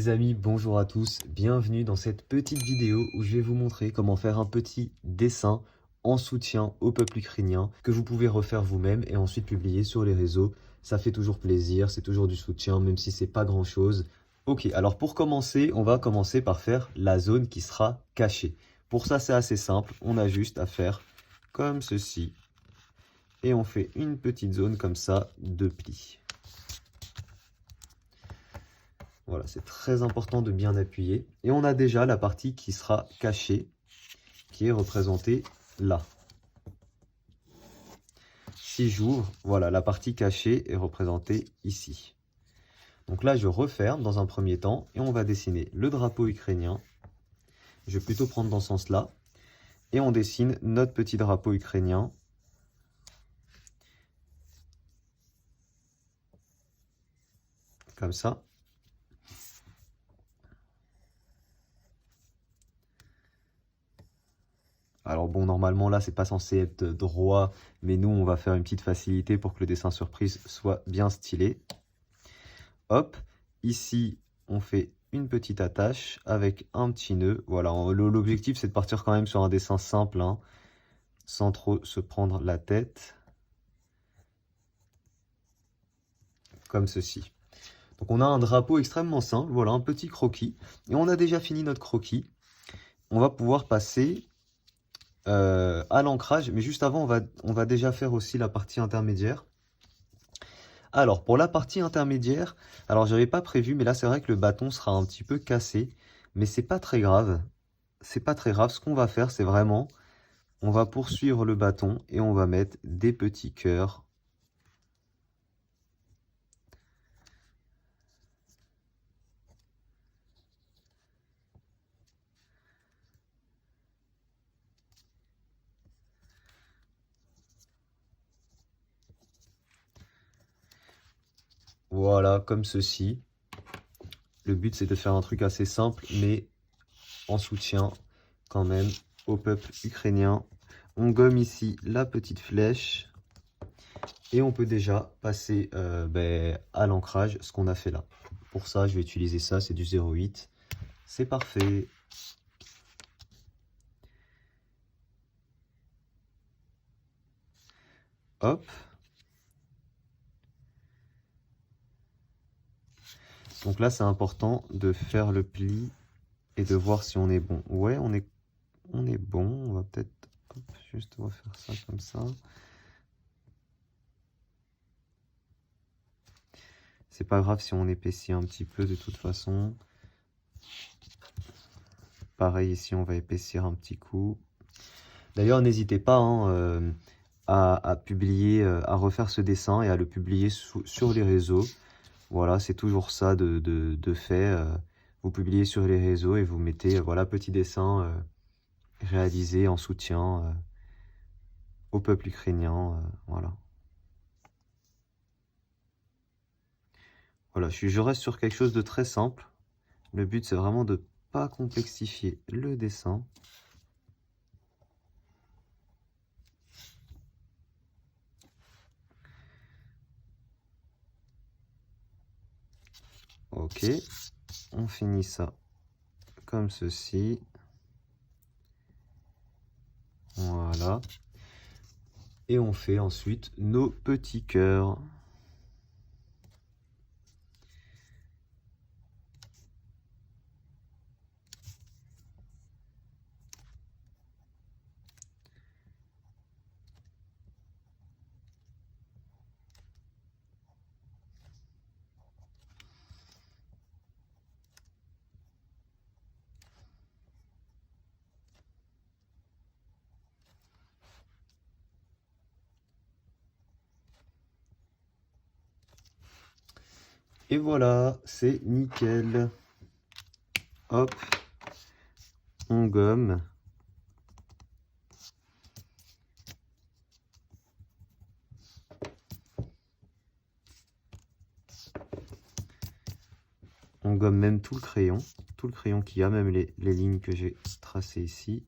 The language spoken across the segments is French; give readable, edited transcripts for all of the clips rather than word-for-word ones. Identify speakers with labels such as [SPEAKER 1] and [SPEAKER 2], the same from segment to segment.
[SPEAKER 1] Les amis, bonjour à tous, bienvenue dans cette petite vidéo où je vais vous montrer comment faire un petit dessin en soutien au peuple ukrainien que vous pouvez refaire vous-même et ensuite publier sur les réseaux. Ça fait toujours plaisir, c'est toujours du soutien même si c'est pas grand chose. Ok, alors pour commencer, on va commencer par faire la zone qui sera cachée. Pour ça c'est assez simple, on a juste à faire comme ceci et on fait une petite zone comme ça de plis. Voilà, c'est très important de bien appuyer. Et on a déjà la partie qui sera cachée, qui est représentée là. Si j'ouvre, voilà, la partie cachée est représentée ici. Donc là, je referme dans un premier temps et on va dessiner le drapeau ukrainien. Je vais plutôt prendre dans ce sens-là. Et on dessine notre petit drapeau ukrainien. Comme ça. Alors bon, normalement là, c'est pas censé être droit, mais nous, on va faire une petite facilité pour que le dessin surprise soit bien stylé. Hop, ici, on fait une petite attache avec un petit nœud. Voilà, l'objectif, c'est de partir quand même sur un dessin simple, hein, sans trop se prendre la tête. Comme ceci. Donc on a un drapeau extrêmement simple, voilà, un petit croquis. Et on a déjà fini notre croquis. On va pouvoir passer à l'ancrage, mais juste avant, on va déjà faire aussi la partie intermédiaire. Alors, pour la partie intermédiaire, alors j'avais pas prévu, mais là c'est vrai que le bâton sera un petit peu cassé, mais c'est pas très grave. C'est pas très grave, ce qu'on va faire, c'est vraiment, on va poursuivre le bâton et on va mettre des petits cœurs. Voilà, comme ceci. Le but, c'est de faire un truc assez simple, mais en soutien quand même au peuple ukrainien. On gomme ici la petite flèche. Et on peut déjà passer à l'ancrage, ce qu'on a fait là. Pour ça, je vais utiliser ça, c'est du 0,8. C'est parfait. Hop. Donc là, c'est important de faire le pli et de voir si on est bon. Ouais, on est bon. On va peut-être juste refaire ça comme ça. C'est pas grave si on épaissit un petit peu de toute façon. Pareil ici, on va épaissir un petit coup. D'ailleurs, n'hésitez pas hein, à publier, à refaire ce dessin et à le publier sur les réseaux. Voilà, c'est toujours ça de fait. Vous publiez sur les réseaux et vous mettez, voilà, petit dessin réalisé en soutien au peuple ukrainien. Voilà. Voilà, je reste sur quelque chose de très simple. Le but, c'est vraiment de ne pas complexifier le dessin. Ok, on finit ça comme ceci. Voilà. Et on fait ensuite nos petits cœurs. Et voilà, c'est nickel. Hop, on gomme. On gomme même tout le crayon qui a, même les lignes que j'ai tracées ici.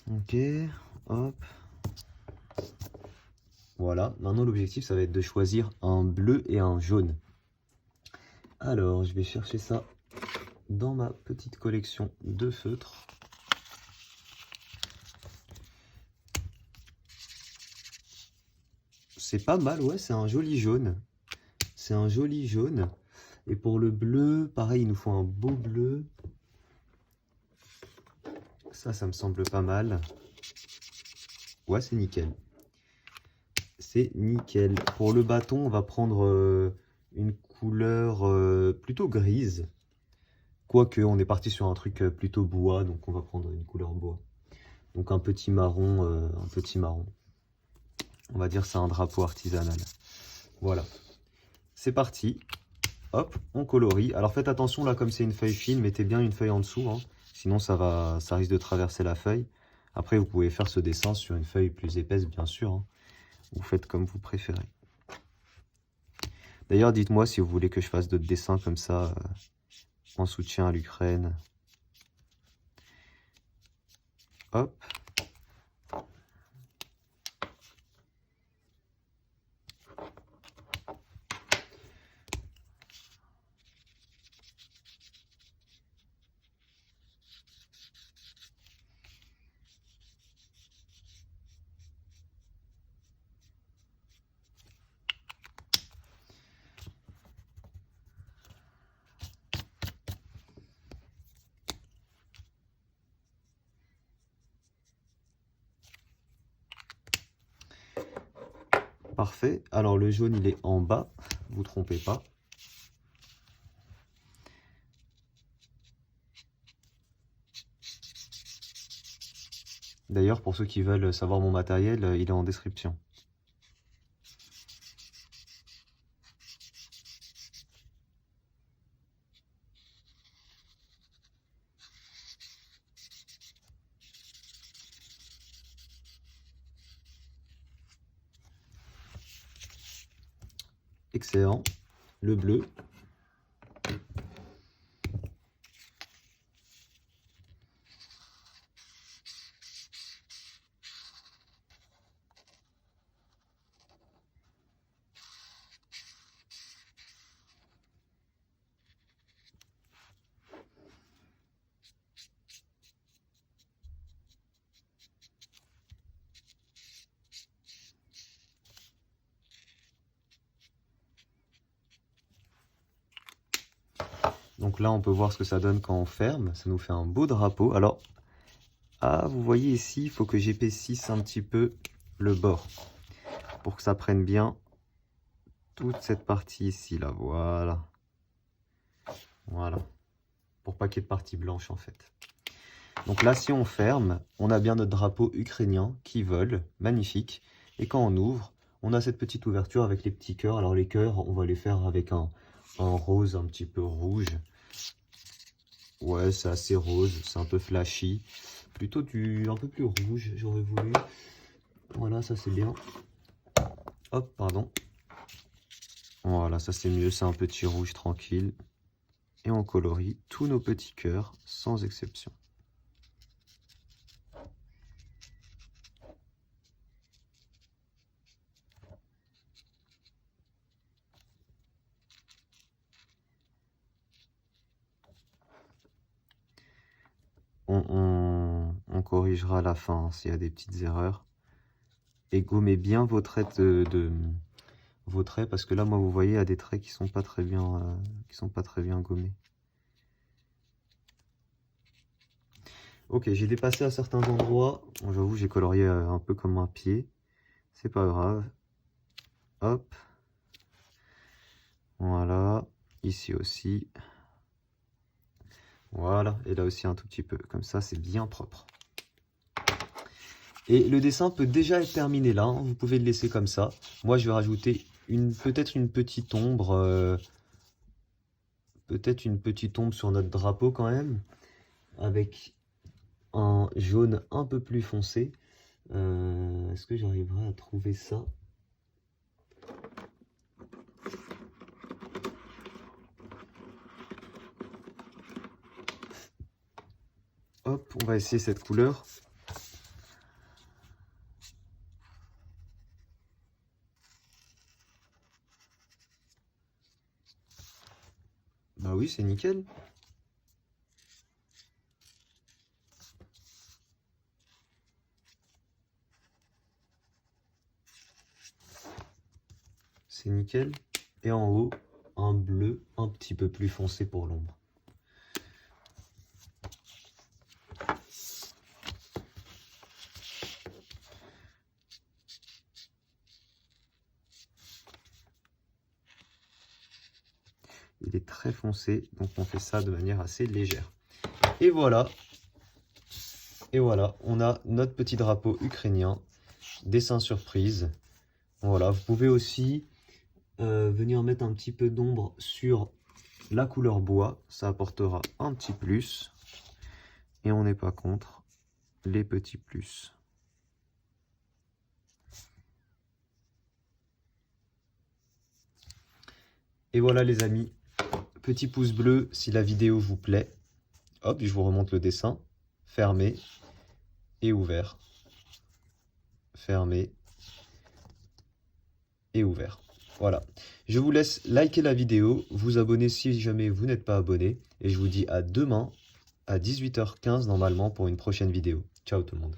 [SPEAKER 1] Ok, hop. Voilà, maintenant l'objectif ça va être de choisir un bleu et un jaune. Alors je vais chercher ça dans ma petite collection de feutres. C'est pas mal, ouais, c'est un joli jaune. C'est un joli jaune. Et pour le bleu, pareil, il nous faut un beau bleu. Ça me semble pas mal. Ouais, c'est nickel. C'est nickel. Pour le bâton, on va prendre une couleur plutôt grise. Quoique, on est parti sur un truc plutôt bois, donc on va prendre une couleur bois. Donc un petit marron, un petit marron. On va dire c'est un drapeau artisanal. Voilà. C'est parti. Hop, on colorie. Alors faites attention là, comme c'est une feuille fine, mettez bien une feuille en dessous, hein. Sinon ça risque de traverser la feuille. Après, vous pouvez faire ce dessin sur une feuille plus épaisse, bien sûr, hein. Vous faites comme vous préférez. D'ailleurs, dites-moi si vous voulez que je fasse d'autres dessins comme ça, en soutien à l'Ukraine. Hop. Parfait. Alors le jaune, il est en bas, vous trompez pas. D'ailleurs, pour ceux qui veulent savoir mon matériel, il est en description. Excellent. Le bleu. Donc là, on peut voir ce que ça donne quand on ferme. Ça nous fait un beau drapeau. Alors, vous voyez ici, il faut que j'épaississe un petit peu le bord pour que ça prenne bien toute cette partie ici, là. Voilà. Voilà. Pour pas qu'il y ait de partie blanche, en fait. Donc là, si on ferme, on a bien notre drapeau ukrainien qui vole. Magnifique. Et quand on ouvre, on a cette petite ouverture avec les petits cœurs. Alors les cœurs, on va les faire avec un rose un petit peu rouge. Ouais, c'est assez rose, c'est un peu flashy. Plutôt un peu plus rouge, j'aurais voulu. Voilà, ça c'est bien. Hop, pardon. Voilà, ça c'est mieux, c'est un petit rouge tranquille. Et on colorie tous nos petits cœurs, sans exception. On corrigera à la fin hein, s'il y a des petites erreurs. Et gommez bien vos traits vos traits, parce que là, moi, vous voyez, il y a des traits qui sont pas très bien gommés. Ok, j'ai dépassé à certains endroits. Bon, j'avoue, j'ai colorié un peu comme un pied. C'est pas grave. Hop. Voilà. Ici aussi. Voilà. Et là aussi un tout petit peu. Comme ça, c'est bien propre. Et le dessin peut déjà être terminé là. Hein. Vous pouvez le laisser comme ça. Moi, je vais rajouter peut-être une petite ombre. Peut-être une petite ombre sur notre drapeau quand même. Avec un jaune un peu plus foncé. Est-ce que j'arriverai à trouver ça? Hop, on va essayer cette couleur. oui, c'est nickel. C'est nickel. Et en haut, un bleu un petit peu plus foncé pour l'ombre. Il est très foncé, donc on fait ça de manière assez légère. Et voilà, on a notre petit drapeau ukrainien, dessin surprise. Voilà, vous pouvez aussi venir mettre un petit peu d'ombre sur la couleur bois, ça apportera un petit plus. Et on n'est pas contre les petits plus. Et voilà les amis, petit pouce bleu si la vidéo vous plaît. Hop, je vous remonte le dessin. Fermé et ouvert. Fermé et ouvert. Voilà. Je vous laisse liker la vidéo, vous abonner si jamais vous n'êtes pas abonné. Et je vous dis à demain à 18h15 normalement pour une prochaine vidéo. Ciao tout le monde.